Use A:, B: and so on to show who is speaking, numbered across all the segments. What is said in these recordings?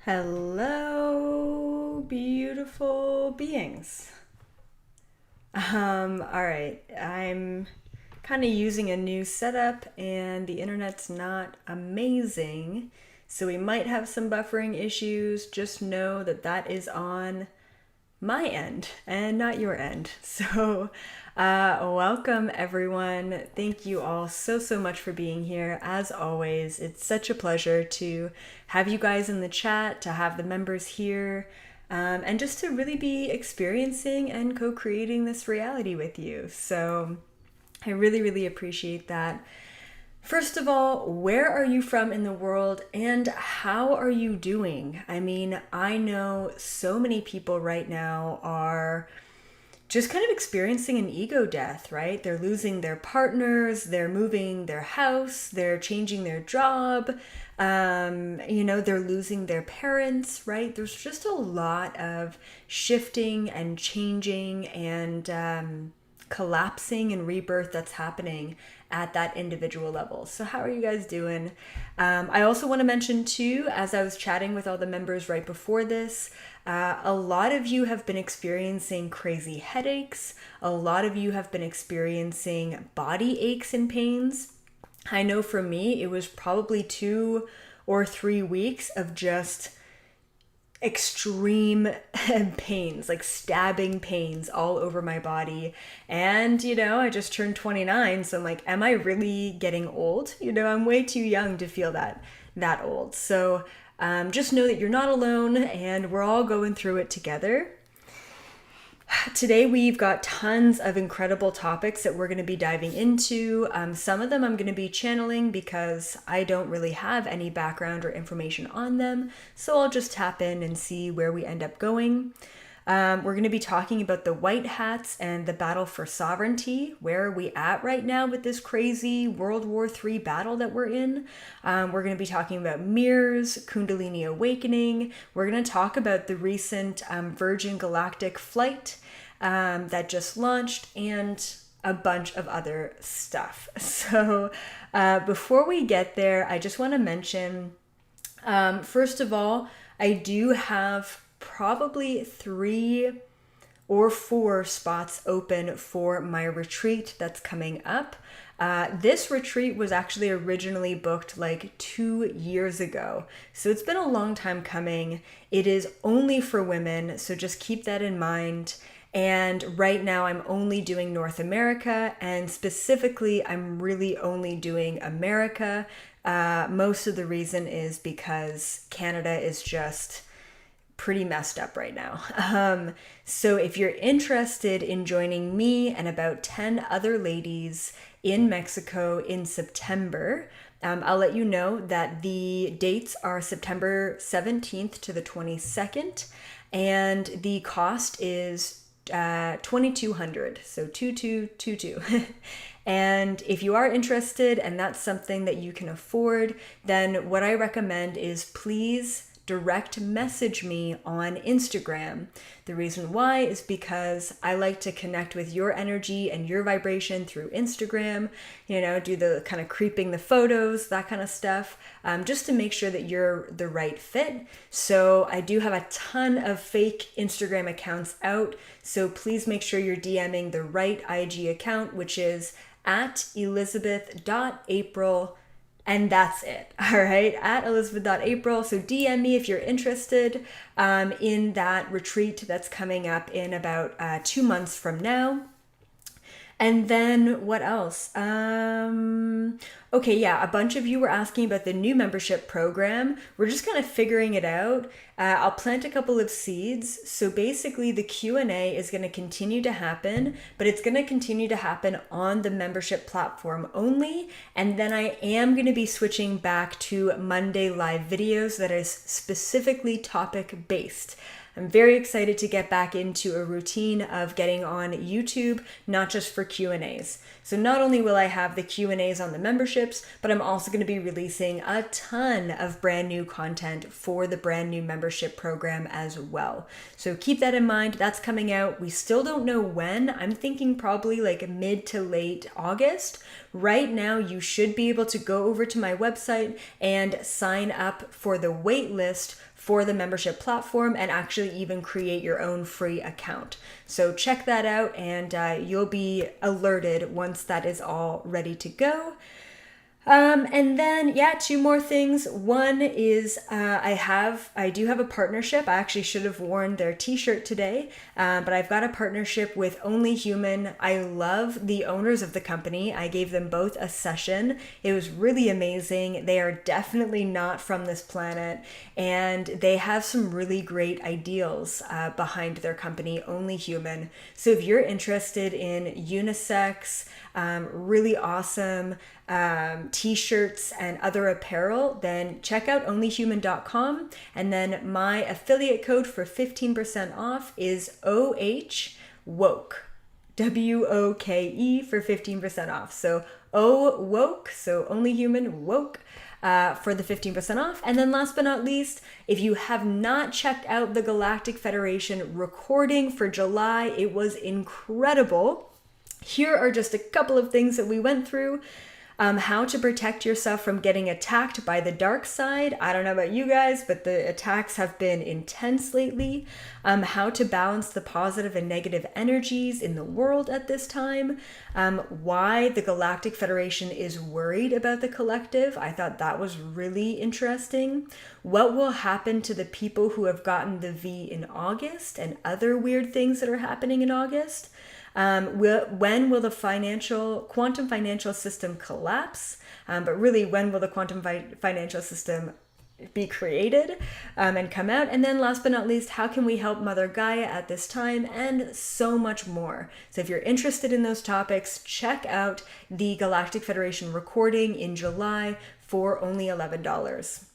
A: Hello, beautiful beings. All right, I'm kind of using a new setup and the internet's not amazing, so we might have some buffering issues. Just know that that is on my end and not your end. So, welcome everyone. Thank you all so much for being here. As always, it's such a pleasure to have you guys in the chat, to have the members here, and just to really be experiencing and co creating this reality with you. So, I really appreciate that. First of all, where are you from in the world and how are you doing? I mean, I know so many people right now are just kind of experiencing an ego death, right? They're losing their partners, they're moving their house, they're changing their job, they're losing their parents, right? There's just a lot of shifting and changing and collapsing and rebirth that's happening at that individual level. So how are you guys doing? I also want to mention too, as I was chatting with all the members right before this, a lot of you have been experiencing crazy headaches. A lot of you have been experiencing body aches and pains. I know for me, it was probably 2 or 3 weeks of just extreme pains, like stabbing pains all over my body. And, I just turned 29, so I'm like, am I really getting old? I'm way too young to feel that old. So just know that you're not alone and we're all going through it together. Today we've got tons of incredible topics that we're going to be diving into. Some of them I'm going to be channeling because I don't really have any background or information on them, so I'll just tap in and see where we end up going. We're going to be talking about the white hats and the battle for sovereignty. Where are we at right now with this crazy World War III battle that we're in? We're going to be talking about mirrors, Kundalini awakening. We're going to talk about the recent Virgin Galactic flight that just launched and a bunch of other stuff. So before we get there, I just want to mention, first of all, I do have probably 3 or 4 spots open for my retreat that's coming up. This retreat was actually originally booked like 2 years ago. So it's been a long time coming. It is only for women, so just keep that in mind. And right now I'm only doing North America, and specifically I'm really only doing America. Most of the reason is because Canada is just pretty messed up right now. So if you're interested in joining me and about 10 other ladies in Mexico in September, I'll let you know that the dates are September 17th to the 22nd, and the cost is $2,200, so 2222. And if you are interested and that's something that you can afford, then what I recommend is please direct message me on Instagram. The reason why is because I like to connect with your energy and your vibration through Instagram, do the kind of creeping the photos, that kind of stuff, just to make sure that you're the right fit. So I do have a ton of fake Instagram accounts out, so please make sure you're DMing the right IG account, which is at elizabeth.april. And that's it. All right, at elizabeth.april. So DM me if you're interested in that retreat that's coming up in about 2 months from now. And then what else? Okay, yeah, a bunch of you were asking about the new membership program. We're just kind of figuring it out. I'll plant a couple of seeds. So basically the Q&A is going to continue to happen, but it's going to continue to happen on the membership platform only. And then I am going to be switching back to Monday live videos that is specifically topic based. I'm very excited to get back into a routine of getting on YouTube, not just for Q&As. So not only will I have the Q&As on the memberships, but I'm also going to be releasing a ton of brand new content for the brand new membership program as well. So keep that in mind. That's coming out. We still don't know when. I'm thinking probably like mid to late August. Right now, you should be able to go over to my website and sign up for the wait list for the membership platform and actually even create your own free account. So check that out, and you'll be alerted once that is all ready to go. And then, yeah, two more things. One is I do have a partnership. I actually should have worn their t-shirt today, but I've got a partnership with Only Human. I love the owners of the company. I gave them both a session. It was really amazing. They are definitely not from this planet, and they have some really great ideals behind their company, Only Human. So if you're interested in unisex, really awesome t-shirts and other apparel, then check out onlyhuman.com, and then my affiliate code for 15% off is OHWOKE, WOKE, for 15% off. So OWOKE, so Only Human woke, for the 15% off. And then last but not least, if you have not checked out the Galactic Federation recording for July, it was incredible. Here are just a couple of things that we went through. How to protect yourself from getting attacked by the dark side. I don't know about you guys, but the attacks have been intense lately. How to balance the positive and negative energies in the world at this time. Why the Galactic Federation is worried about the collective. I thought that was really interesting. What will happen to the people who have gotten the V in August, and other weird things that are happening in August. When will the quantum financial system collapse? But really, when will the quantum financial system be created and come out? And then last but not least, how can we help Mother Gaia at this time? And so much more. So if you're interested in those topics, check out the Galactic Federation recording in July for only $11.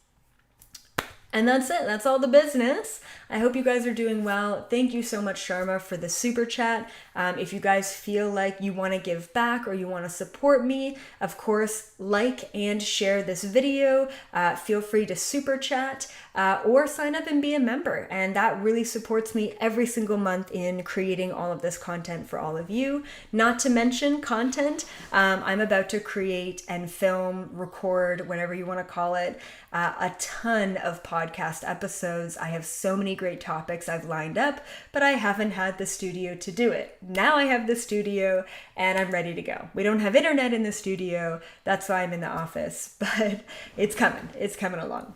A: And that's it. That's all the business. I hope you guys are doing well. Thank you so much, Sharma, for the super chat. If you guys feel like you want to give back or you want to support me, of course, like and share this video. Feel free to super chat or sign up and be a member. And that really supports me every single month in creating all of this content for all of you. Not to mention content. I'm about to create and film, record, whatever you want to call it, a ton of podcast episodes. I have so many great topics I've lined up, but I haven't had the studio to do it. Now I have the studio and I'm ready to go. We don't have internet in the studio. That's why I'm in the office, but it's coming. It's coming along.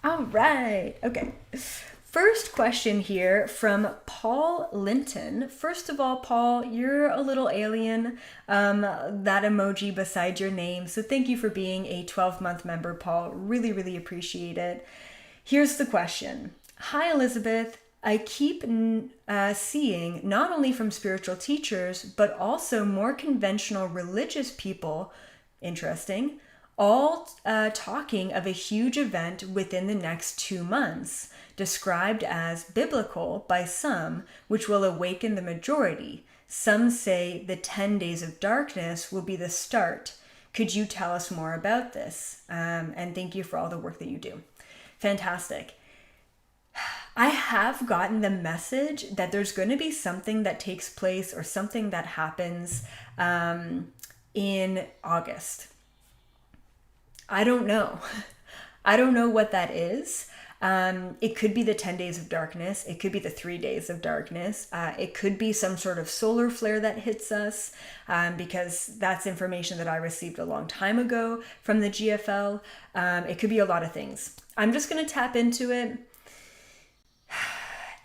A: All right. Okay. First question here from Paul Linton. First of all, Paul, you're a little alien, that emoji beside your name. So thank you for being a 12-month member, Paul. Really, really appreciate it. Here's the question. Hi, Elizabeth. I keep seeing, not only from spiritual teachers, but also more conventional religious people, interesting, all talking of a huge event within the next 2 months, described as biblical by some, which will awaken the majority. Some say the 10 days of darkness will be the start. Could you tell us more about this? And thank you for all the work that you do. Fantastic. I have gotten the message that there's going to be something that takes place or something that happens in August. I don't know. I don't know what that is. It could be the 10 days of darkness. It could be the 3 days of darkness. It could be some sort of solar flare that hits us, because that's information that I received a long time ago from the GFL. It could be a lot of things. I'm just going to tap into it.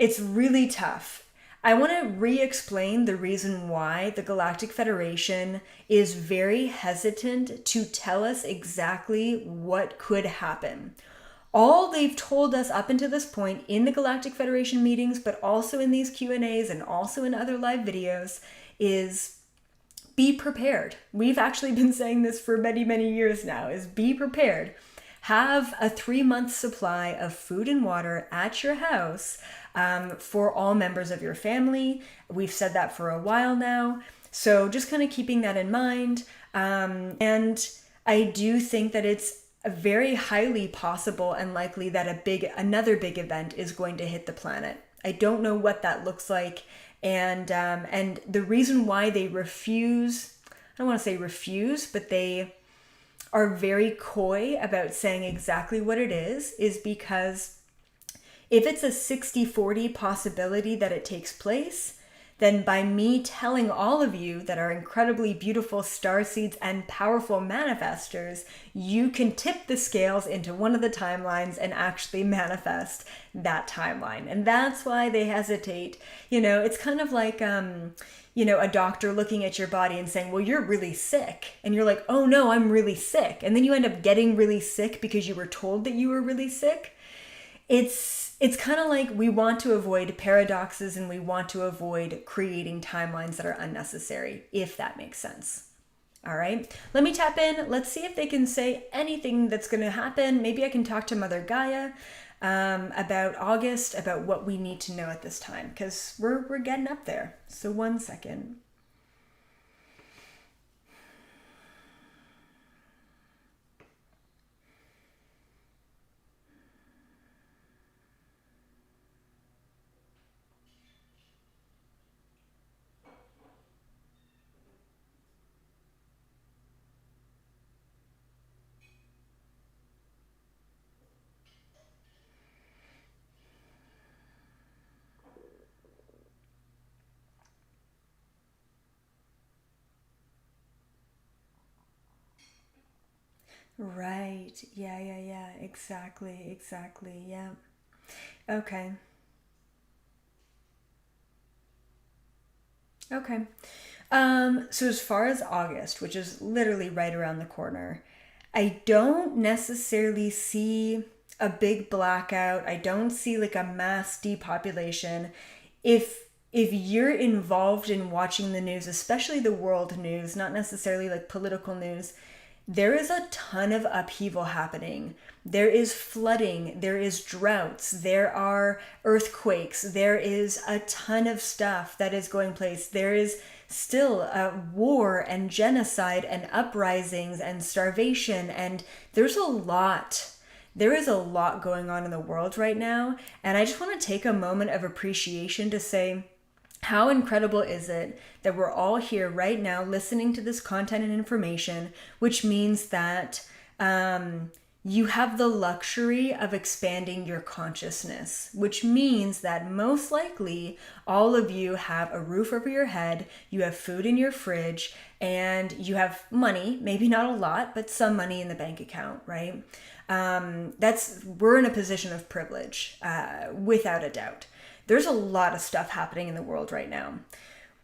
A: It's really tough. I want to re-explain the reason why the Galactic Federation is very hesitant to tell us exactly what could happen. All they've told us up until this point in the Galactic Federation meetings, but also in these Q&As and also in other live videos, is be prepared. We've actually been saying this for many, many years now, is be prepared. Have a 3-month supply of food and water at your house for all members of your family. We've said that for a while now. So just kind of keeping that in mind. And I do think that it's very highly possible and likely that another big event is going to hit the planet. I don't know what that looks like. And the reason why they refuse, I don't want to say refuse, but they are very coy about saying exactly what it is because If it's a 60-40 possibility that it takes place, then by me telling all of you that are incredibly beautiful starseeds and powerful manifestors, you can tip the scales into one of the timelines and actually manifest that timeline. And that's why they hesitate. It's kind of like, a doctor looking at your body and saying, well, you're really sick. And you're like, oh no, I'm really sick. And then you end up getting really sick because you were told that you were really sick. It's kind of like we want to avoid paradoxes and we want to avoid creating timelines that are unnecessary, if that makes sense. All right, let me tap in. Let's see if they can say anything that's going to happen. Maybe I can talk to Mother Gaia about August, about what we need to know at this time, because we're getting up there. So 1 second. Right. Yeah. Exactly. Yeah. Okay. Okay. So as far as August, which is literally right around the corner, I don't necessarily see a big blackout. I don't see like a mass depopulation. If you're involved in watching the news, especially the world news, not necessarily like political news, there is a ton of upheaval happening. There is flooding, there is droughts, there are earthquakes, there is a ton of stuff that is going place. There is still a war and genocide and uprisings and starvation, and there's a lot. There is a lot going on in the world right now, and I just want to take a moment of appreciation to say, how incredible is it that we're all here right now listening to this content and information, which means that you have the luxury of expanding your consciousness, which means that most likely all of you have a roof over your head, you have food in your fridge, and you have money, maybe not a lot, but some money in the bank account, right? We're in a position of privilege, without a doubt. There's a lot of stuff happening in the world right now.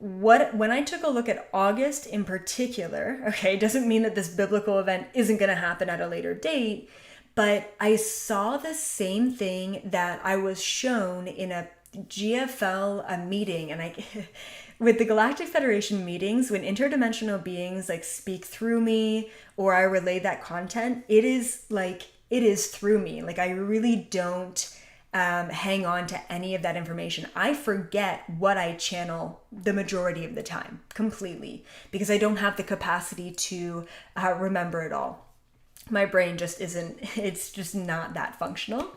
A: When I took a look at August in particular, okay, doesn't mean that this biblical event isn't going to happen at a later date, but I saw the same thing that I was shown in a GFL meeting, and with the Galactic Federation meetings, when interdimensional beings like speak through me or I relay that content, it is through me. Like I really don't hang on to any of that information. I forget what I channel the majority of the time completely because I don't have the capacity to remember it all. My brain just it's just not that functional.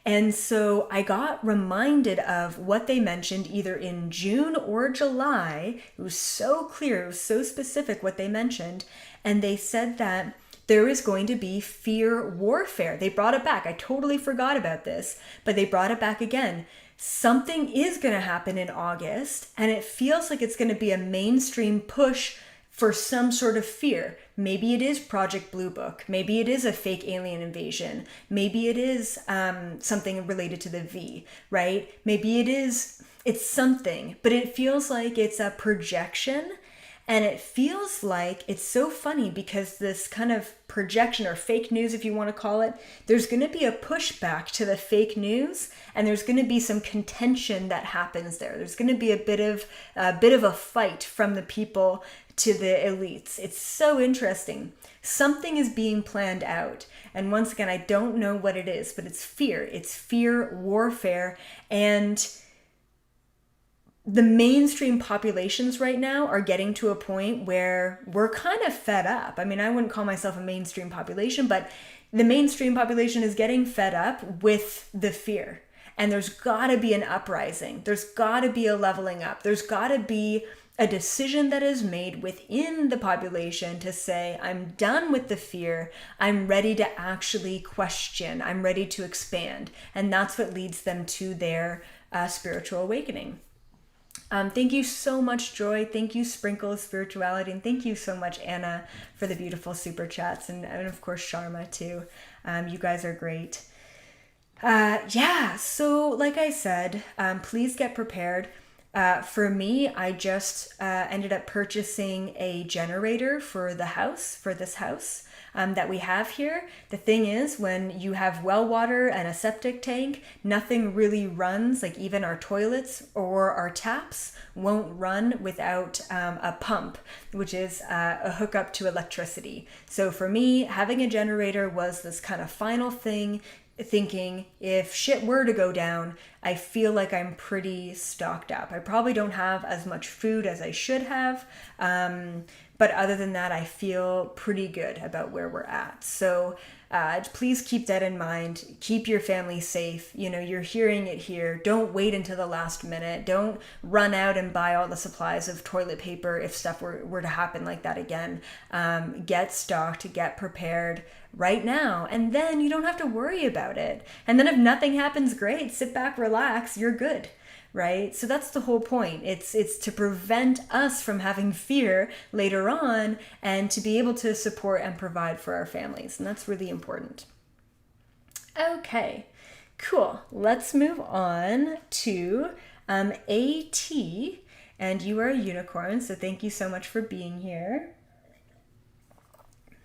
A: And so I got reminded of what they mentioned either in June or July. It was so clear, it was so specific what they mentioned. And they said that there is going to be fear warfare. They brought it back. I totally forgot about this, but they brought it back again. Something is going to happen in August, and it feels like it's going to be a mainstream push for some sort of fear. Maybe it is Project Blue Book. Maybe it is a fake alien invasion. Maybe it is something related to the V, right? Maybe it's something, but it feels like it's a projection. And it feels like it's so funny because this kind of projection or fake news, if you want to call it, there's going to be a pushback to the fake news, and there's going to be some contention that happens there. There's going to be a bit of a fight from the people to the elites. It's so interesting. Something is being planned out. And once again, I don't know what it is, but it's fear. It's fear warfare. And the mainstream populations right now are getting to a point where we're kind of fed up. I mean, I wouldn't call myself a mainstream population, but the mainstream population is getting fed up with the fear. And there's got to be an uprising. There's got to be a leveling up. There's got to be a decision that is made within the population to say, I'm done with the fear. I'm ready to actually question. I'm ready to expand. And that's what leads them to their spiritual awakening. Thank you so much, Joy. Thank you, Sprinkle of Spirituality. And thank you so much, Anna, for the beautiful super chats. And of course, Sharma, too. You guys are great. So like I said, please get prepared. For me, I just ended up purchasing a generator for this house that we have here. The thing is, when you have well water and a septic tank, nothing really runs, like even our toilets or our taps won't run without a pump, which is a hookup to electricity. So for me, having a generator was this kind of final thing, thinking if shit were to go down, I feel like I'm pretty stocked up. I probably don't have as much food as I should have. But other than that, I feel pretty good about where we're at. So please keep that in mind. Keep your family safe. You know, you're hearing it here. Don't wait until the last minute. Don't run out and buy all the supplies of toilet paper if stuff were to happen like that again. Get stocked, get prepared right now, and then you don't have to worry about it. And then if nothing happens, great. Sit back, relax, you're good. Right? So that's the whole point. It's to prevent us from having fear later on and to be able to support and provide for our families. And that's really important. Okay, cool. Let's move on to AT. And you are a unicorn, so thank you so much for being here.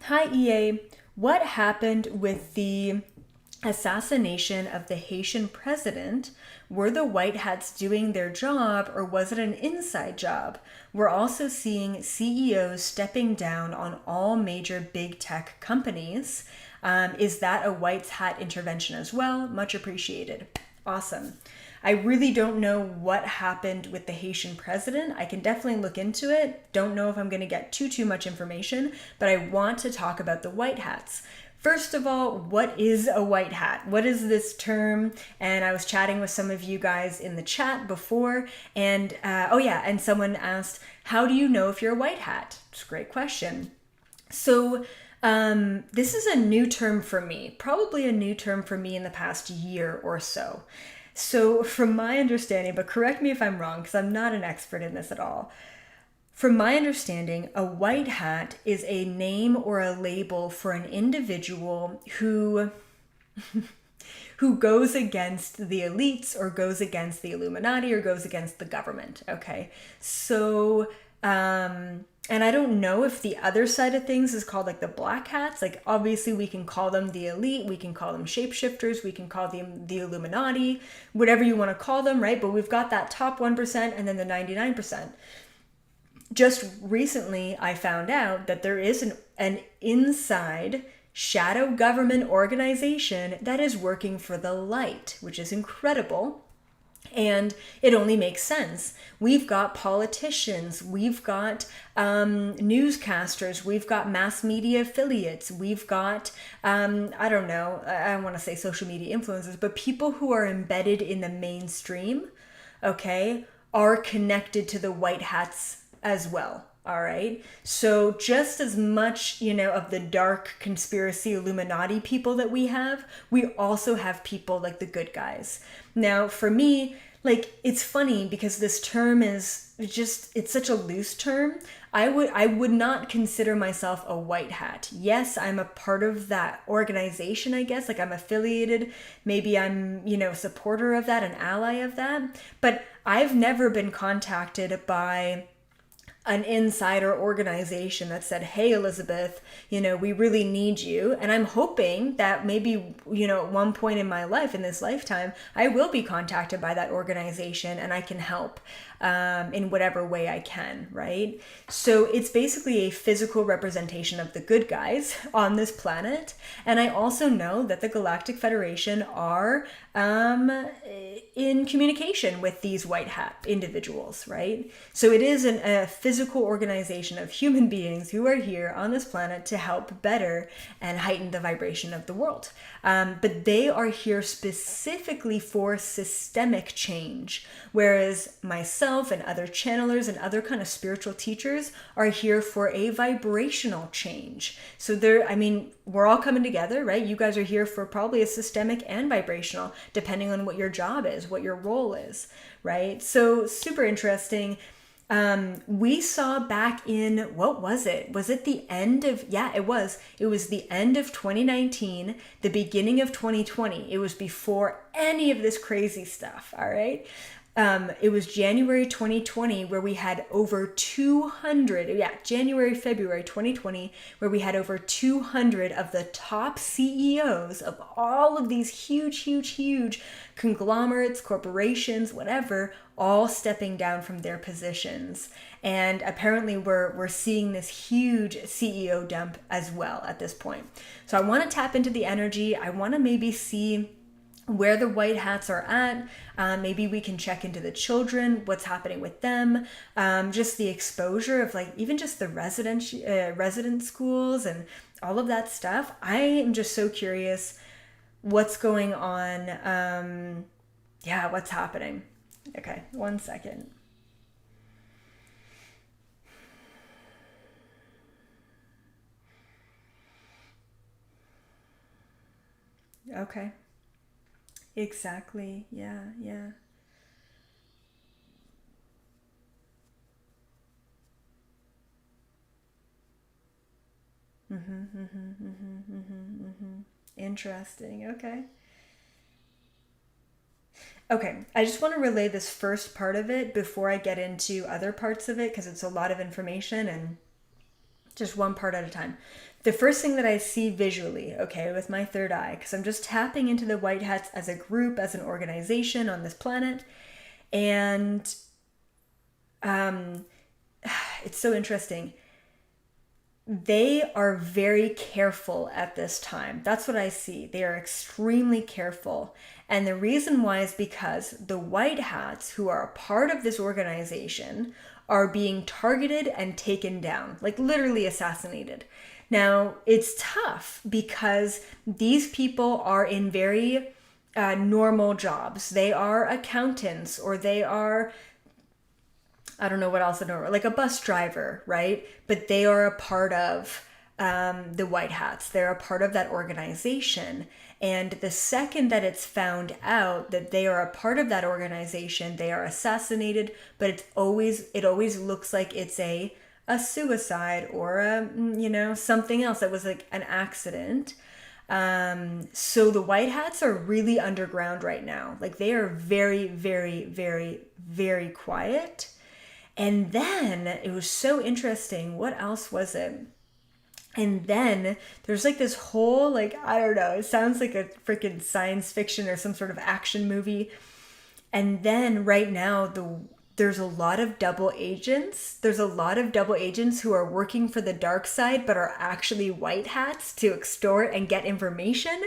A: Hi, EA. What happened with the assassination of the Haitian president? Were the white hats doing their job, or was it an inside job? We're also seeing CEOs stepping down on all major big tech companies. Is that a white hat intervention as well? Much appreciated. Awesome. I really don't know what happened with the Haitian president. I can definitely look into it. Don't know if I'm going to get too much information, but I want to talk about the white hats. First of all, what is a white hat? What is this term? And I was chatting with some of you guys in the chat before, and and someone asked, how do you know if you're a white hat? It's a great question. So this is a new term for me, probably a new term for me in the past year or so. So from my understanding, but correct me if I'm wrong, because I'm not an expert in this at all. From my understanding, a white hat is a name or a label for an individual who goes against the elites or goes against the Illuminati or goes against the government. Okay. So, and I don't know if the other side of things is called like the black hats. Like obviously we can call them the elite, we can call them shapeshifters, we can call them the Illuminati, whatever you want to call them, right? But we've got that top 1% and then the 99%. Just recently, I found out that there is an inside shadow government organization that is working for the light, which is incredible. And it only makes sense. We've got politicians, we've got newscasters, we've got mass media affiliates, we've got, I don't want to say social media influencers, but people who are embedded in the mainstream, okay, are connected to the white hats as well. All right. So just as much, of the dark conspiracy Illuminati people that we also have people like the good guys. Now, for me, like, it's funny because this term is it's such a loose term. I would not consider myself a white hat. Yes, I'm a part of that organization, I guess. Like I'm affiliated. Maybe I'm, a supporter of that, an ally of that. But I've never been contacted by an insider organization that said, hey, Elizabeth, we really need you. And I'm hoping that maybe, at one point in my life, in this lifetime, I will be contacted by that organization and I can help. in whatever way I can, right? So it's basically a physical representation of the good guys on this planet. And I also know that the Galactic Federation are in communication with these white hat individuals, right? So it is a physical organization of human beings who are here on this planet to help better and heighten the vibration of the world. But they are here specifically for systemic change, whereas myself and other channelers and other kind of spiritual teachers are here for a vibrational change. So we're all coming together, right? You guys are here for probably a systemic and vibrational, depending on what your job is, what your role is, right? So super interesting. We saw back in, what was it? Was it the end of, it was the end of 2019, the beginning of 2020. It was before any of this crazy stuff. All right. It was January 2020 where we had over 200, February 2020, where we had over 200 of the top CEOs of all of these huge conglomerates, corporations, whatever, all stepping down from their positions. And apparently we're seeing this huge CEO dump as well at this point. So I want to tap into the energy. I want to maybe see where the white hats are at. Maybe we can check into the children, what's happening with them, just the exposure of like even just the resident schools and all of that stuff. I am just so curious what's going on. What's happening. Okay, 1 second. Okay. Exactly. Yeah. Interesting. Okay, I just want to relay this first part of it before I get into other parts of it because it's a lot of information and just one part at a time. The first thing that I see visually, okay, with my third eye, because I'm just tapping into the white hats as a group, as an organization on this planet, and it's so interesting. They are very careful at this time. That's what I see. They are extremely careful. And the reason why is because the white hats who are a part of this organization are being targeted and taken down, like literally assassinated. Now, it's tough because these people are in very normal jobs. They are accountants or they are, I don't know what else I know, like a bus driver, right? But they are a part of the white hats. They're a part of that organization. And the second that it's found out that they are a part of that organization, they are assassinated, but it always looks like it's a suicide or something else that was like an accident. So the white hats are really underground right now. Like they are very, very, very, very quiet. And then it was so interesting. What else was it? And then there's like this whole, like, I don't know, it sounds like a freaking science fiction or some sort of action movie. And then right now, there's a lot of double agents. There's a lot of double agents who are working for the dark side, but are actually white hats to extort and get information.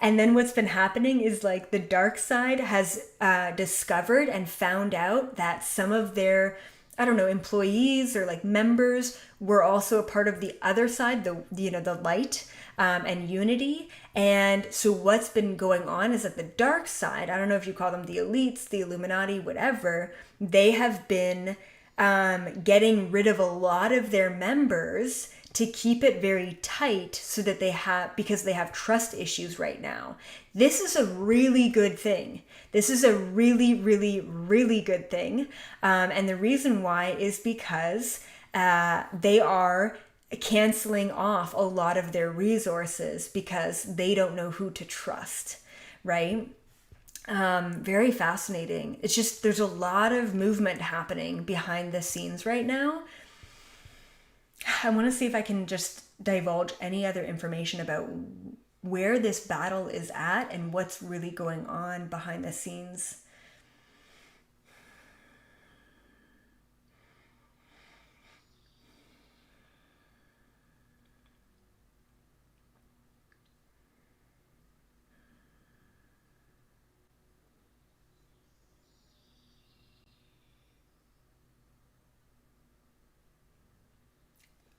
A: And then what's been happening is like the dark side has discovered and found out that some of their, I don't know, employees or like members were also a part of the other side, the light and unity. And so what's been going on is that the dark side, I don't know if you call them the elites, the Illuminati, whatever, they have been getting rid of a lot of their members to keep it very tight so that because they have trust issues right now. This is a really good thing. This is a really, really, really good thing. And the reason why is because they are canceling off a lot of their resources because they don't know who to trust, right? Very fascinating. It's just, there's a lot of movement happening behind the scenes right now. I want to see if I can just divulge any other information about where this battle is at and what's really going on behind the scenes.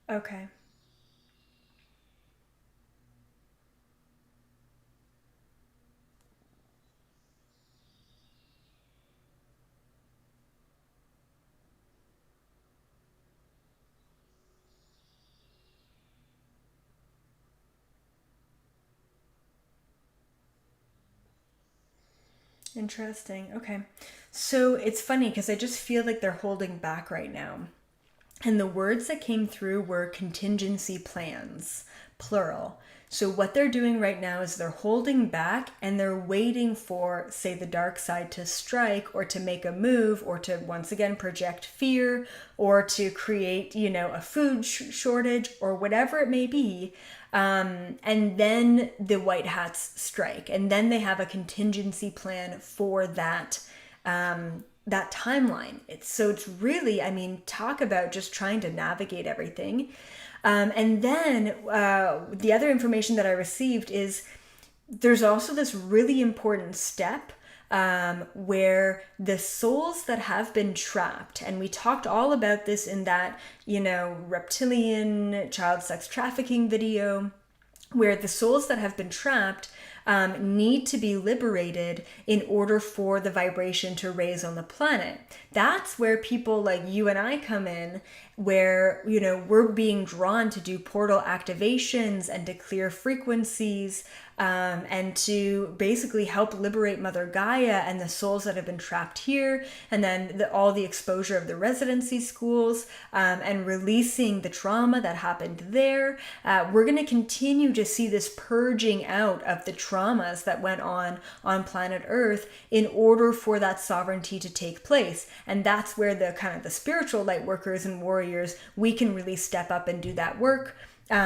A: Okay. Interesting. Okay. So it's funny because I just feel like they're holding back right now. And the words that came through were contingency plans, plural. So what they're doing right now is they're holding back and they're waiting for, say, the dark side to strike or to make a move or to once again project fear or to create, a food shortage or whatever it may be. And then the white hats strike, and then they have a contingency plan for that that timeline. It's really, I mean, talk about just trying to navigate everything. And then the other information that I received is there's also this really important step where the souls that have been trapped, and we talked all about this in that, reptilian child sex trafficking video, where the souls that have been trapped need to be liberated in order for the vibration to raise on the planet. That's where people like you and I come in, where, we're being drawn to do portal activations and to clear frequencies and to basically help liberate Mother Gaia and the souls that have been trapped here, and then all the exposure of the residency schools and releasing the trauma that happened there. We're going to continue to see this purging out of the traumas that went on planet Earth in order for that sovereignty to take place. And that's where the kind of the spiritual light workers and warriors, we can really step up and do that work.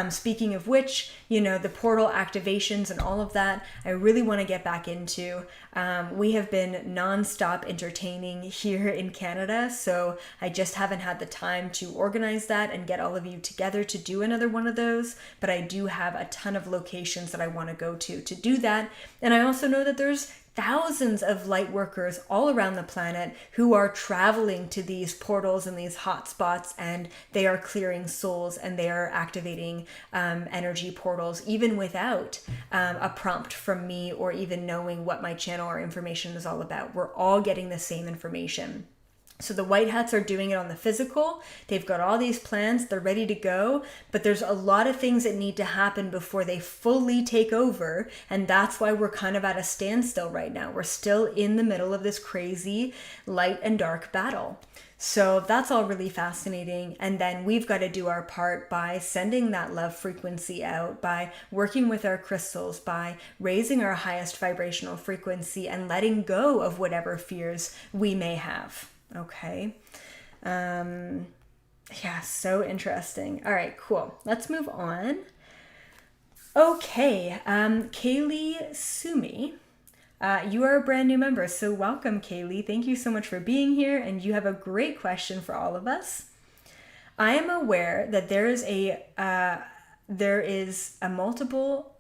A: Speaking of which, the portal activations and all of that, I really want to get back into. We have been nonstop entertaining here in Canada, so I just haven't had the time to organize that and get all of you together to do another one of those. But I do have a ton of locations that I want to go to do that. And I also know that there's thousands of light workers all around the planet who are traveling to these portals and these hotspots, and they are clearing souls and they are activating energy portals even without a prompt from me or even knowing what my channel or information is all about. We're all getting the same information. So the white hats are doing it on the physical. They've got all these plans, they're ready to go, but there's a lot of things that need to happen before they fully take over. And that's why we're kind of at a standstill right now. We're still in the middle of this crazy light and dark battle. So that's all really fascinating. And then we've got to do our part by sending that love frequency out, by working with our crystals, by raising our highest vibrational frequency and letting go of whatever fears we may have. Okay. Yeah, so interesting. All right, cool. Let's move on. Okay. Kaylee Sumi, you are a brand new member. So welcome, Kaylee. Thank you so much for being here. And you have a great question for all of us. I am aware that there is a multiple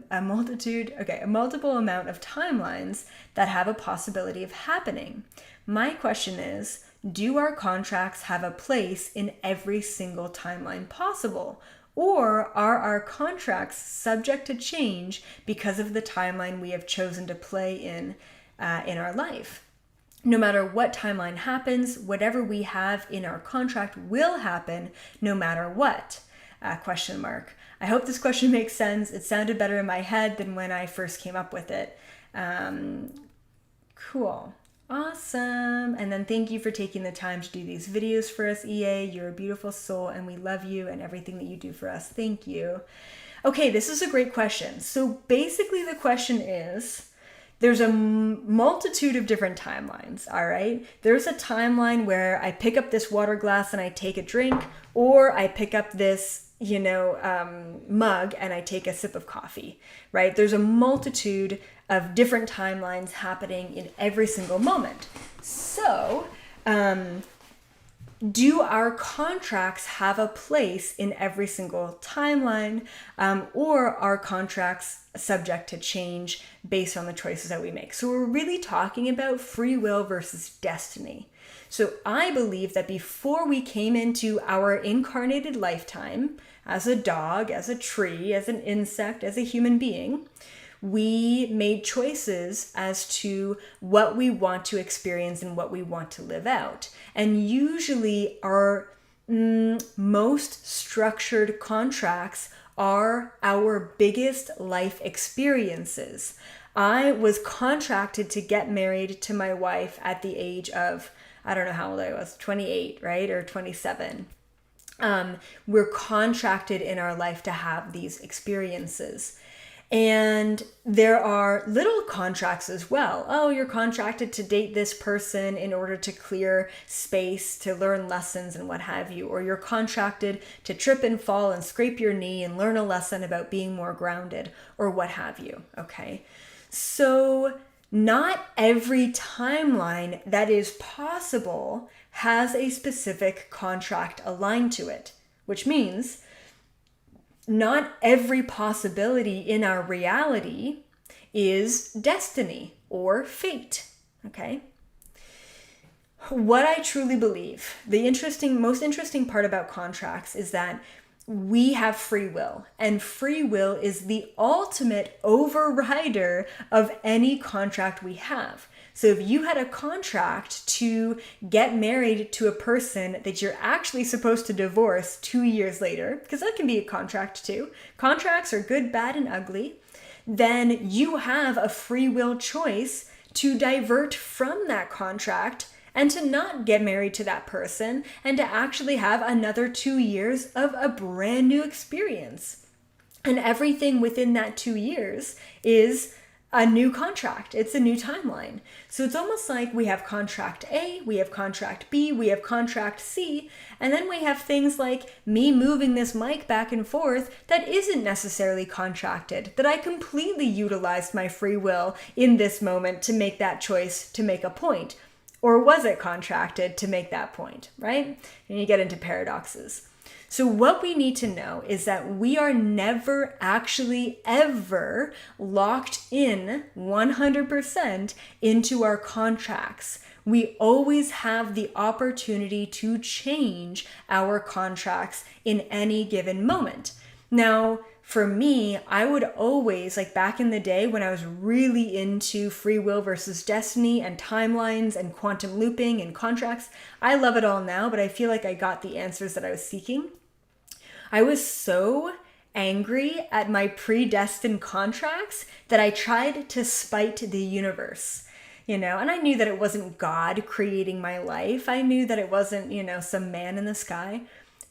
A: amount of timelines that have a possibility of happening. My question is, do our contracts have a place in every single timeline possible? Or are our contracts subject to change because of the timeline we have chosen to play in our life? No matter what timeline happens, whatever we have in our contract will happen no matter what. Question mark. I hope this question makes sense. It sounded better in my head than when I first came up with it. Cool. Awesome. And then thank you for taking the time to do these videos for us, EA. You're a beautiful soul and we love you and everything that you do for us. Thank you. Okay, this is a great question. So basically the question is, there's a multitude of different timelines, all right? There's a timeline where I pick up this water glass and I take a drink, or I pick up this mug and I take a sip of coffee, right? There's a multitude of different timelines happening in every single moment. So, do our contracts have a place in every single timeline, or are contracts subject to change based on the choices that we make? So we're really talking about free will versus destiny. So I believe that before we came into our incarnated lifetime, as a dog, as a tree, as an insect, as a human being, we made choices as to what we want to experience and what we want to live out. And usually our most structured contracts are our biggest life experiences. I was contracted to get married to my wife at the age of, I don't know how old I was, 28, right? Or 27. We're contracted in our life to have these experiences. And there are little contracts as well. Oh, you're contracted to date this person in order to clear space, to learn lessons and what have you. Or you're contracted to trip and fall and scrape your knee and learn a lesson about being more grounded or what have you. Okay. So not every timeline that is possible has a specific contract aligned to it, which means not every possibility in our reality is destiny or fate, okay? What I truly believe, the most interesting part about contracts is that we have free will, and free will is the ultimate overrider of any contract we have. So if you had a contract to get married to a person that you're actually supposed to divorce 2 years later, because that can be a contract too. Contracts are good, bad, and ugly. Then you have a free will choice to divert from that contract and to not get married to that person and to actually have another 2 years of a brand new experience. And everything within that 2 years is a new contract. It's a new timeline. So it's almost like we have contract A, we have contract B, we have contract C, and then we have things like me moving this mic back and forth that isn't necessarily contracted, that I completely utilized my free will in this moment to make that choice to make a point. Or was it contracted to make that point, right? And you get into paradoxes. So what we need to know is that we are never actually ever locked in 100% into our contracts. We always have the opportunity to change our contracts in any given moment. Now, for me, I would always, like back in the day when I was really into free will versus destiny and timelines and quantum looping and contracts, I love it all now, but I feel like I got the answers that I was seeking. I was so angry at my predestined contracts that I tried to spite the universe, and I knew that it wasn't God creating my life. I knew that it wasn't, some man in the sky.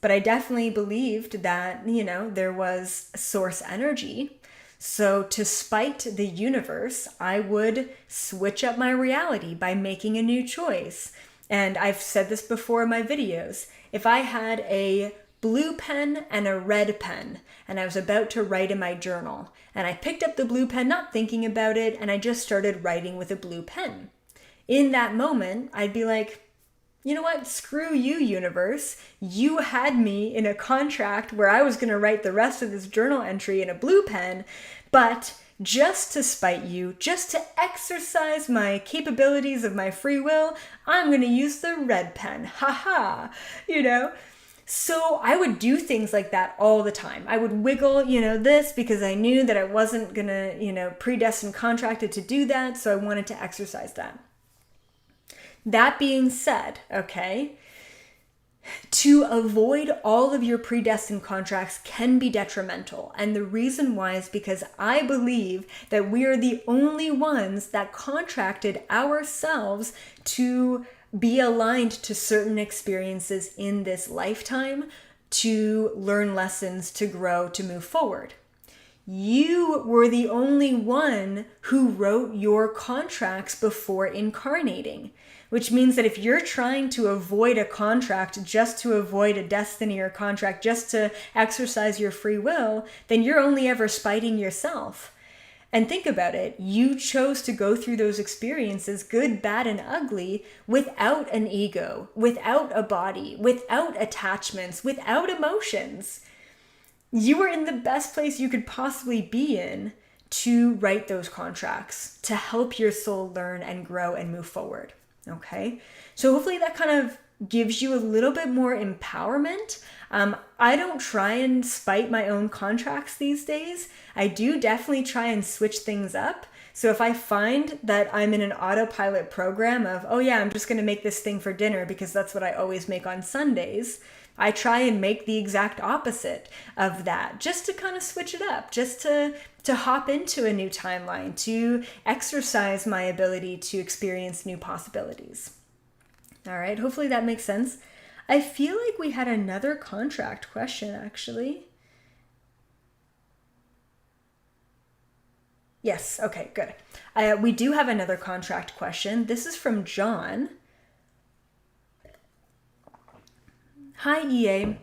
A: But I definitely believed that, there was source energy. So to spite the universe, I would switch up my reality by making a new choice. And I've said this before in my videos. If I had a blue pen and a red pen, and I was about to write in my journal, and I picked up the blue pen, not thinking about it, and I just started writing with a blue pen. In that moment, I'd be like, you know what? Screw you, universe. You had me in a contract where I was going to write the rest of this journal entry in a blue pen, but just to spite you, just to exercise my capabilities of my free will, I'm going to use the red pen. Haha, So I would do things like that all the time. I would wiggle, this because I knew that I wasn't going to, predestined contracted to do that. So I wanted to exercise that. That being said, okay, to avoid all of your predestined contracts can be detrimental. And the reason why is because I believe that we are the only ones that contracted ourselves to be aligned to certain experiences in this lifetime, to learn lessons, to grow, to move forward. You were the only one who wrote your contracts before incarnating, which means that if you're trying to avoid a contract just to avoid a destiny or contract, just to exercise your free will, then you're only ever spiting yourself. And think about it. You chose to go through those experiences, good, bad, and ugly, without an ego, without a body, without attachments, without emotions. You were in the best place you could possibly be in to write those contracts, to help your soul learn and grow and move forward. Okay, so hopefully that kind of gives you a little bit more empowerment. I don't try and spite my own contracts these days. I do definitely try and switch things up. So if I find that I'm in an autopilot program of, oh yeah, I'm just going to make this thing for dinner because that's what I always make on Sundays, I try and make the exact opposite of that, just to kind of switch it up, just to hop into a new timeline, to exercise my ability to experience new possibilities. All right, hopefully that makes sense. I feel like we had another contract question, actually. Yes, okay, good. We do have another contract question. This is from John. Hi, EA.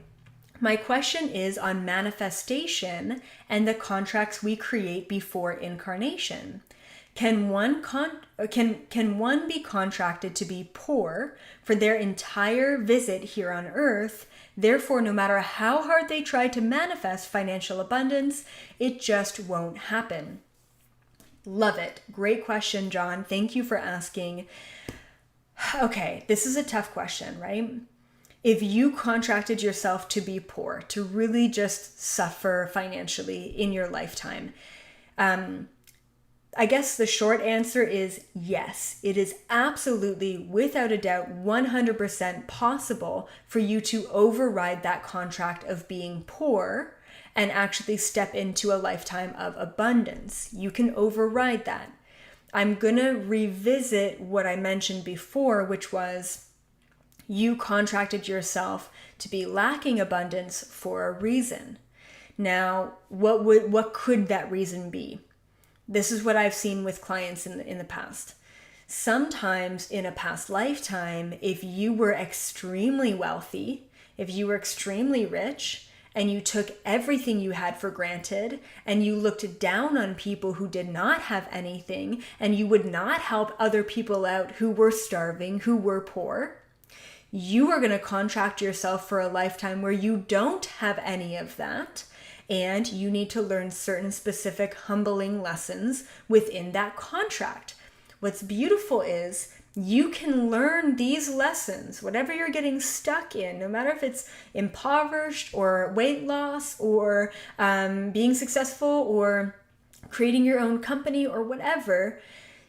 A: My question is on manifestation and the contracts we create before incarnation. Can one be contracted to be poor for their entire visit here on Earth? Therefore, no matter how hard they try to manifest financial abundance, it just won't happen. Love it. Great question, John. Thank you for asking. Okay, this is a tough question, right? If you contracted yourself to be poor, to really just suffer financially in your lifetime, I guess the short answer is yes. It is absolutely, without a doubt, 100% possible for you to override that contract of being poor and actually step into a lifetime of abundance. You can override that. I'm going to revisit what I mentioned before, which was you contracted yourself to be lacking abundance for a reason. Now, what could that reason be? This is what I've seen with clients in the past. Sometimes in a past lifetime, if you were extremely wealthy, if you were extremely rich, and you took everything you had for granted, and you looked down on people who did not have anything, and you would not help other people out who were starving, who were poor, you are going to contract yourself for a lifetime where you don't have any of that. And you need to learn certain specific humbling lessons within that contract. What's beautiful is you can learn these lessons, whatever you're getting stuck in, no matter if it's impoverished or weight loss or being successful or creating your own company or whatever.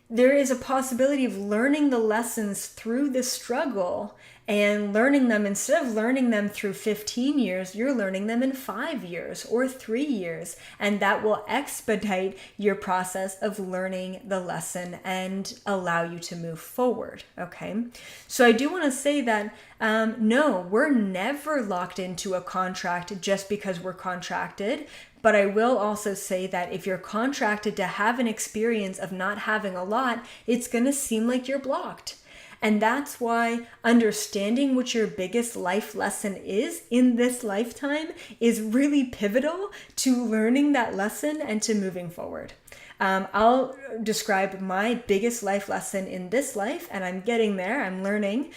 A: There is a possibility of learning the lessons through the struggle and learning them, instead of learning them through 15 years, you're learning them in 5 years or 3 years. And that will expedite your process of learning the lesson and allow you to move forward. Okay. So I do want to say that, no, we're never locked into a contract just because we're contracted. But I will also say that if you're contracted to have an experience of not having a lot, it's going to seem like you're blocked. And that's why understanding what your biggest life lesson is in this lifetime is really pivotal to learning that lesson and to moving forward. I'll describe my biggest life lesson in this life, and I'm getting there, I'm learning,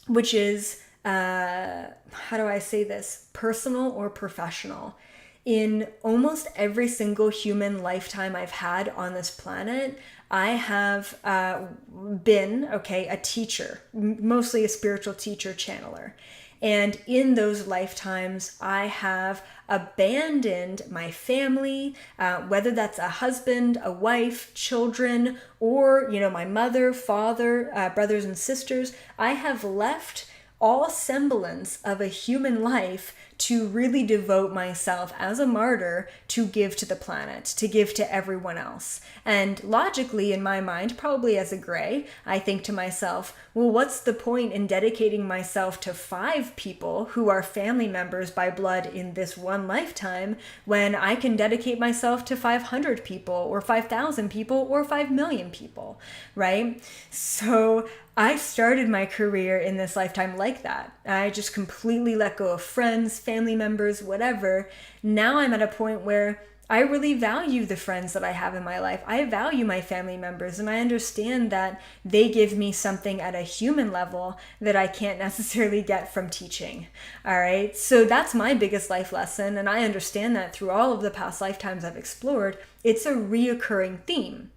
A: which is, how do I say this, personal or professional. In almost every single human lifetime I've had on this planet, I have been, a teacher, mostly a spiritual teacher channeler. And in those lifetimes, I have abandoned my family, whether that's a husband, a wife, children, or, my mother, father, brothers and sisters. I have left all semblance of a human life to really devote myself as a martyr to give to the planet, to give to everyone else. And logically, in my mind, probably as a gray, I think to myself, well, what's the point in dedicating myself to 5 people who are family members by blood in this one lifetime when I can dedicate myself to 500 people or 5,000 people or 5 million people, right? So I started my career in this lifetime like that. I just completely let go of friends, family members, whatever. Now I'm at a point where I really value the friends that I have in my life. I value my family members, and I understand that they give me something at a human level that I can't necessarily get from teaching. All right. So that's my biggest life lesson. And I understand that through all of the past lifetimes I've explored, it's a reoccurring theme.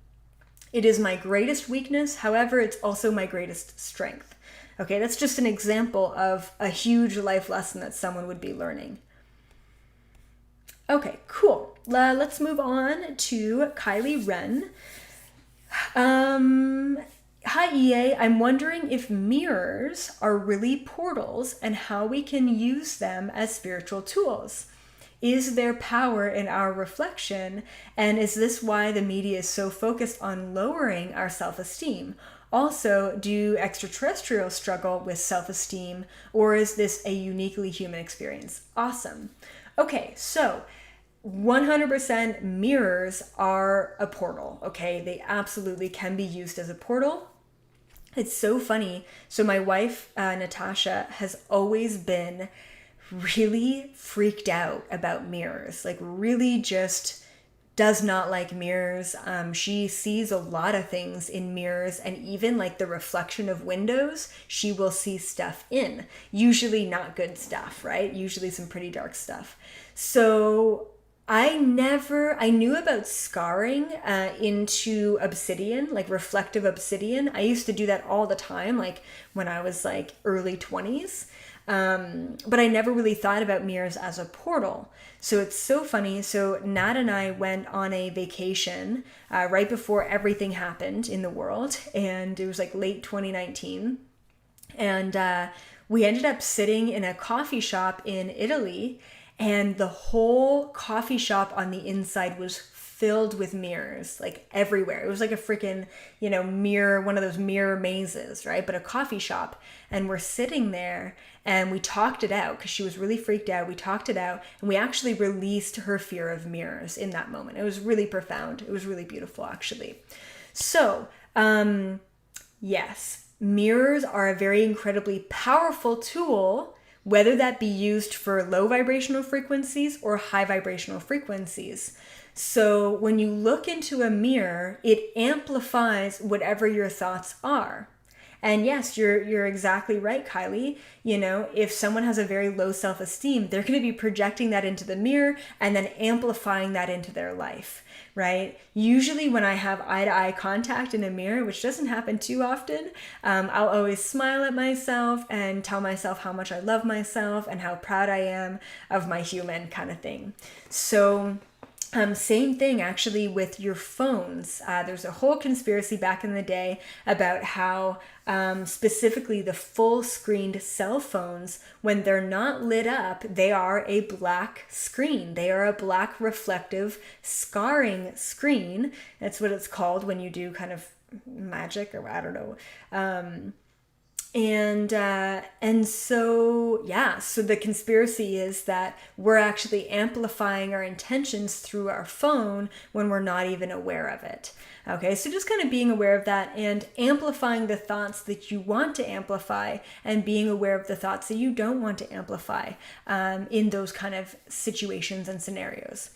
A: It is my greatest weakness. However, it's also my greatest strength. Okay, that's just an example of a huge life lesson that someone would be learning. Okay, cool. Let's move on to Kylie Wren. Hi EA, I'm wondering if mirrors are really portals and how we can use them as spiritual tools. Is there power in our reflection? And is this why the media is so focused on lowering our self-esteem? Also, do extraterrestrials struggle with self-esteem, or is this a uniquely human experience? Awesome. Okay, so 100% mirrors are a portal, okay? They absolutely can be used as a portal. It's so funny. So my wife, Natasha, has always been really freaked out about mirrors, like really just does not like mirrors. She sees a lot of things in mirrors, and even like the reflection of windows, she will see stuff in. Usually not good stuff, right? Usually some pretty dark stuff. So I knew about scarring into obsidian, like reflective obsidian. I used to do that all the time, like when I was like early 20s. But I never really thought about mirrors as a portal. So it's so funny. So Nat and I went on a vacation right before everything happened in the world. And it was like late 2019. And we ended up sitting in a coffee shop in Italy. And the whole coffee shop on the inside was filled with mirrors, like everywhere. It was like a freaking, mirror, one of those mirror mazes, right? But a coffee shop. And we're sitting there and we talked it out because she was really freaked out. We talked it out and we actually released her fear of mirrors in that moment. It was really profound. It was really beautiful, actually. So, yes, mirrors are a very incredibly powerful tool, whether that be used for low vibrational frequencies or high vibrational frequencies. So when you look into a mirror, it amplifies whatever your thoughts are. And yes, you're exactly right, Kylie. If someone has a very low self-esteem, they're going to be projecting that into the mirror and then amplifying that into their life, right? Usually when I have eye-to-eye contact in a mirror, which doesn't happen too often, I'll always smile at myself and tell myself how much I love myself and how proud I am of my human kind of thing. So same thing actually with your phones. There's a whole conspiracy back in the day about how specifically the full screened cell phones, when they're not lit up, they are a black screen. They are a black reflective scarring screen. That's what it's called when you do kind of magic, or I don't know. And so the conspiracy is that we're actually amplifying our intentions through our phone when we're not even aware of it. Okay, so just kind of being aware of that and amplifying the thoughts that you want to amplify and being aware of the thoughts that you don't want to amplify in those kind of situations and scenarios.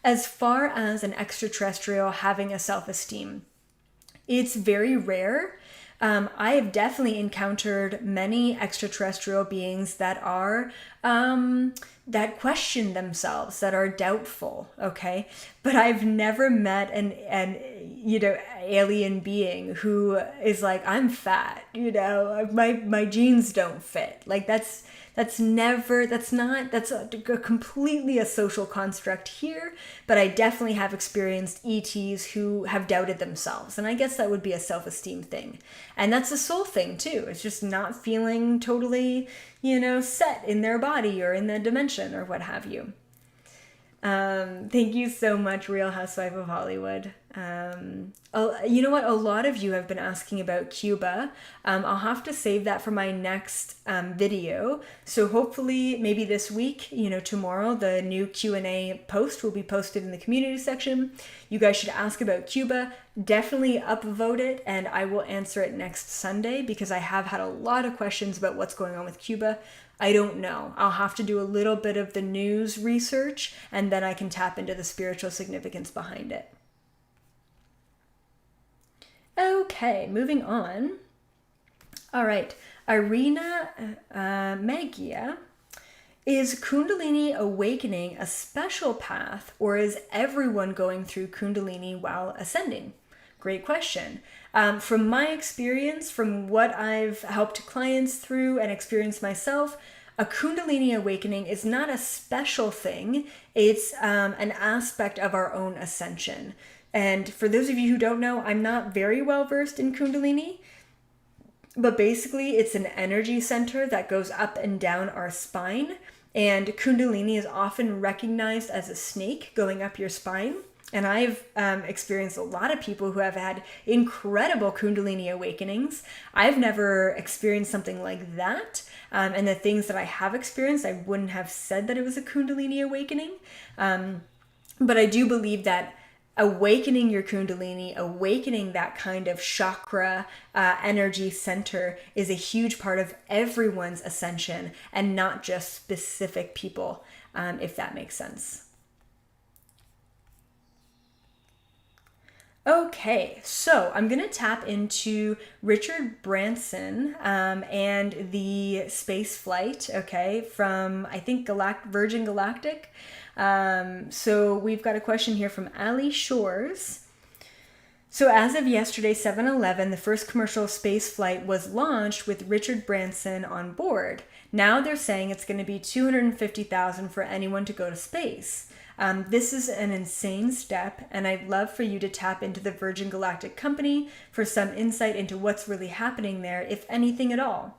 A: As far as an extraterrestrial having a self-esteem, it's very rare. I have definitely encountered many extraterrestrial beings that are that question themselves, that are doubtful, okay? But I've never met an alien being who is like, I'm fat, my jeans don't fit. Like that's completely a social construct here, but I definitely have experienced ETs who have doubted themselves. And I guess that would be a self-esteem thing. And that's a soul thing too. It's just not feeling totally, set in their body or in the dimension or what have you. Thank you so much, Real Housewife of Hollywood. You know what? A lot of you have been asking about Cuba. I'll have to save that for my next video. So hopefully maybe this week, tomorrow, the new Q&A post will be posted in the community section. You guys should ask about Cuba. Definitely upvote it and I will answer it next Sunday because I have had a lot of questions about what's going on with Cuba. I don't know. I'll have to do a little bit of the news research and then I can tap into the spiritual significance behind it. Okay, moving on. All right, Irina Magia. Is Kundalini awakening a special path or is everyone going through Kundalini while ascending? Great question. From my experience, from what I've helped clients through and experienced myself, a Kundalini awakening is not a special thing. It's an aspect of our own ascension. And for those of you who don't know, I'm not very well versed in Kundalini, but basically it's an energy center that goes up and down our spine. And Kundalini is often recognized as a snake going up your spine. And I've experienced a lot of people who have had incredible Kundalini awakenings. I've never experienced something like that. And the things that I have experienced, I wouldn't have said that it was a Kundalini awakening. But I do believe that awakening your Kundalini, awakening that kind of chakra energy center is a huge part of everyone's ascension and not just specific people, if that makes sense. Okay, so I'm going to tap into Richard Branson and the space flight, okay, from, I think, Virgin Galactic. So we've got a question here from Ali Shores. So as of yesterday, 7/11, the first commercial space flight was launched with Richard Branson on board. Now they're saying it's going to be $250,000 for anyone to go to space. This is an insane step, and I'd love for you to tap into the Virgin Galactic Company for some insight into what's really happening there, if anything at all.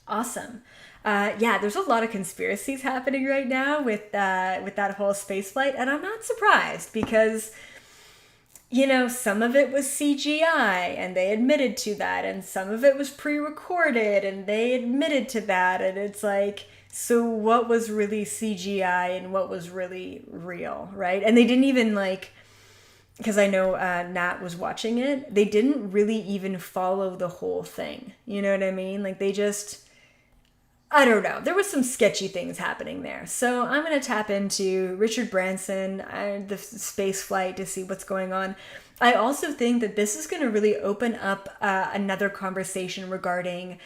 A: Awesome. Yeah, there's a lot of conspiracies happening right now with that whole spaceflight, and I'm not surprised because, you know, some of it was CGI, and they admitted to that, and some of it was pre-recorded, and they admitted to that, and it's like, so what was really CGI and what was really real, right? And they didn't even because I know Nat was watching it, they didn't really even follow the whole thing. You know what I mean? Like they just, I don't know. There was some sketchy things happening there. So I'm going to tap into Richard Branson and the space flight to see what's going on. I also think that this is going to really open up another conversation regarding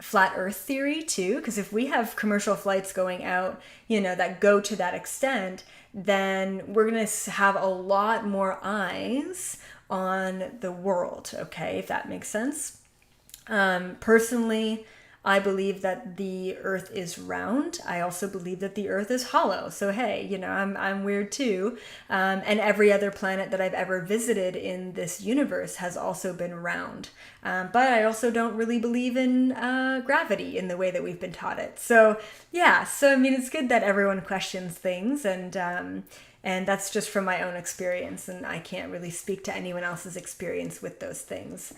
A: flat earth theory too, because if we have commercial flights going out, you know, that go to that extent, then we're going to have a lot more eyes on the world, okay, if that makes sense. Personally, I believe that the earth is round. I also believe that the earth is hollow. So hey, you know, I'm weird too. And every other planet that I've ever visited in this universe has also been round. But I also don't really believe in gravity in the way that we've been taught it. So yeah, so I mean, it's good that everyone questions things, and that's just from my own experience, and I can't really speak to anyone else's experience with those things.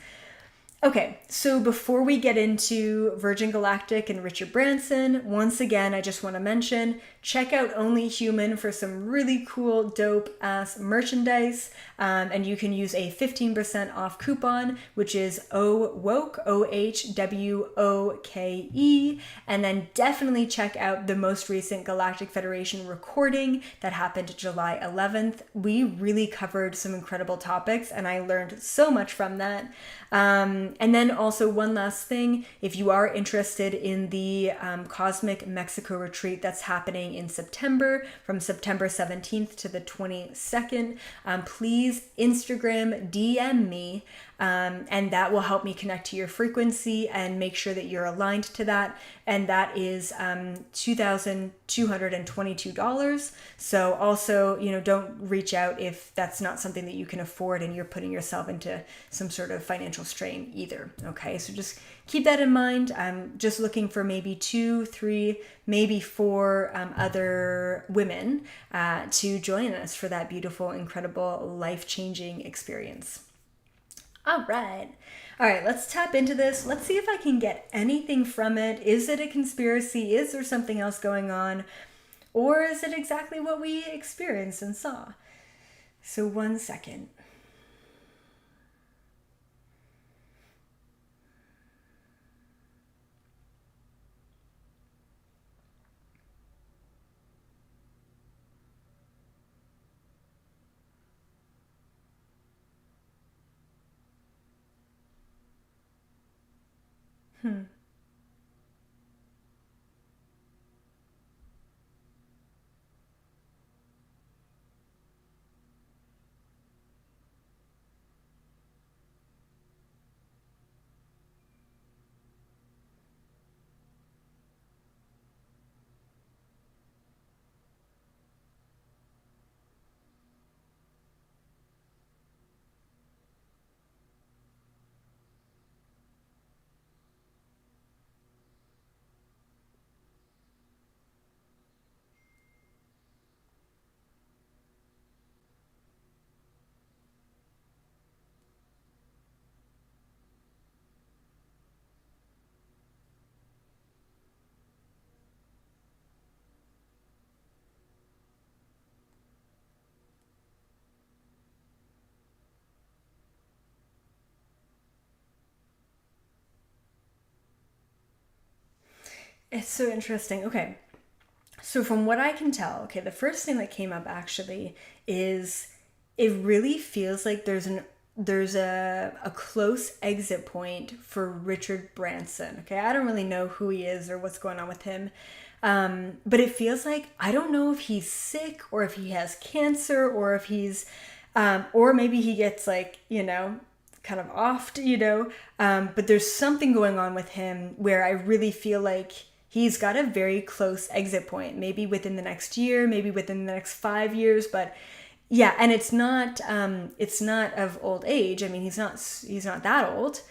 A: Okay, so before we get into Virgin Galactic and Richard Branson, once again, I just want to mention, check out Only Human for some really cool, dope-ass merchandise, and you can use a 15% off coupon, which is OHWOKE, OHWOKE, and then definitely check out the most recent Galactic Federation recording that happened July 11th. We really covered some incredible topics, and I learned so much from that. And then also one last thing, if you are interested in the Cosmic Mexico retreat that's happening in September, from September 17th to the 22nd, please Instagram DM me, and that will help me connect to your frequency and make sure that you're aligned to that. And that is $2,222. So also, you know, don't reach out if that's not something that you can afford and you're putting yourself into some sort of financial strain either. Okay, so just keep that in mind. I'm just looking for maybe 2, 3, maybe 4 other women to join us for that beautiful, incredible, life-changing experience. All right, let's tap into this. Let's see if I can get anything from it. Is it a conspiracy? Is there something else going on? Or is it exactly what we experienced and saw? So 1 second. It's so interesting. Okay. So from what I can tell, okay, the first thing that came up actually is it really feels like there's a close exit point for Richard Branson. Okay, I don't really know who he is or what's going on with him. But it feels like I don't know if he's sick or if he has cancer or if he's or maybe he gets like, kind of offed, but there's something going on with him where I really feel like he's got a very close exit point, maybe within the next year, maybe within the next 5 years, but yeah, and it's not of old age. I mean, he's not that old.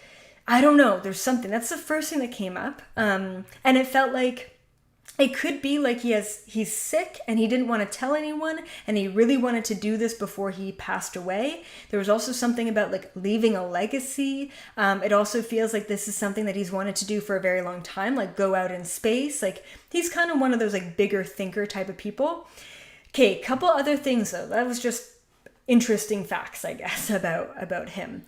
A: I don't know. There's something. That's the first thing that came up. And it felt like it could be like he's sick and he didn't want to tell anyone and he really wanted to do this before he passed away. There was also something about like leaving a legacy. It also feels like this is something that he's wanted to do for a very long time, like go out in space. Like he's kind of one of those like bigger thinker type of people. Okay, couple other things though. That was just interesting facts, I guess, about him.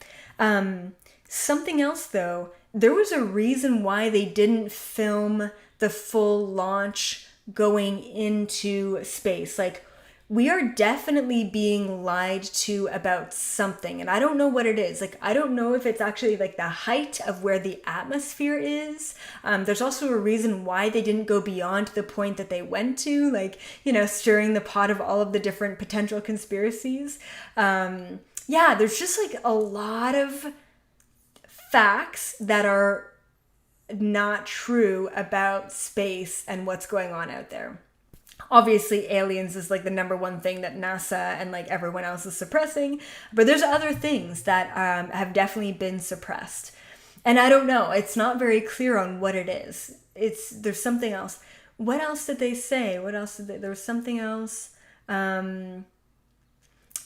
A: Something else though, there was a reason why they didn't film the full launch going into space. Like, we are definitely being lied to about something, and I don't know what it is. Like, I don't know if it's actually like the height of where the atmosphere is. There's also a reason why they didn't go beyond the point that they went to, like, stirring the pot of all of the different potential conspiracies. Yeah, there's just like a lot of facts that are not true about space and what's going on out there. Obviously, aliens is like the number one thing that NASA and like everyone else is suppressing, but there's other things that have definitely been suppressed. And I don't know, it's not very clear on what it is. There's something else. What else did they say? There was something else.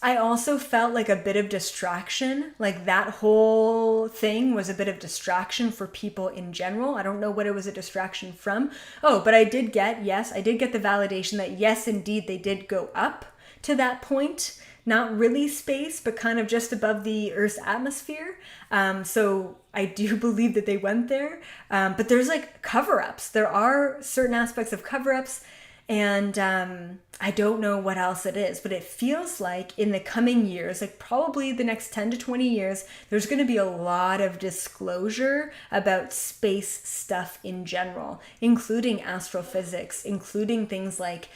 A: I also felt like a bit of distraction. Like that whole thing was a bit of distraction for people in general. I don't know what it was a distraction from. Oh, but I did get the validation that yes, indeed, they did go up to that point. Not really space, but kind of just above the Earth's atmosphere. So I do believe that they went there. But there's like cover-ups. There are certain aspects of cover-ups. And I don't know what else it is, but it feels like in the coming years, like probably the next 10 to 20 years, there's going to be a lot of disclosure about space stuff in general, including astrophysics, including things like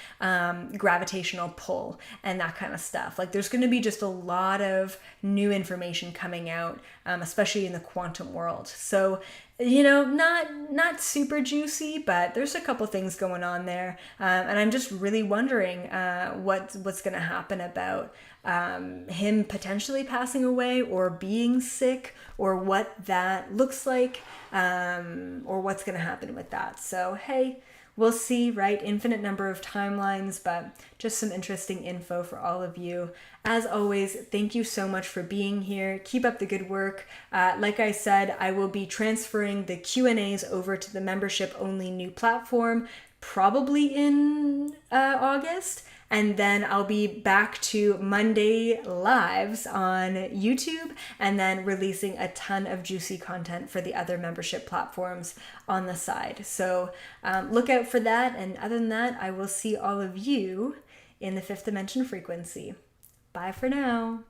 A: gravitational pull and that kind of stuff. Like there's going to be just a lot of new information coming out, especially in the quantum world. So not super juicy, but there's a couple things going on there, and I'm just really wondering what's going to happen about him potentially passing away or being sick, or what that looks like, or what's going to happen with that. So hey, we'll see, right? Infinite number of timelines, but just some interesting info for all of you. As always, thank you so much for being here. Keep up the good work. Like I said, I will be transferring the Q&As over to the membership-only new platform, probably in August. And then I'll be back to Monday lives on YouTube and then releasing a ton of juicy content for the other membership platforms on the side. So look out for that. And other than that, I will see all of you in the fifth dimension frequency. Bye for now.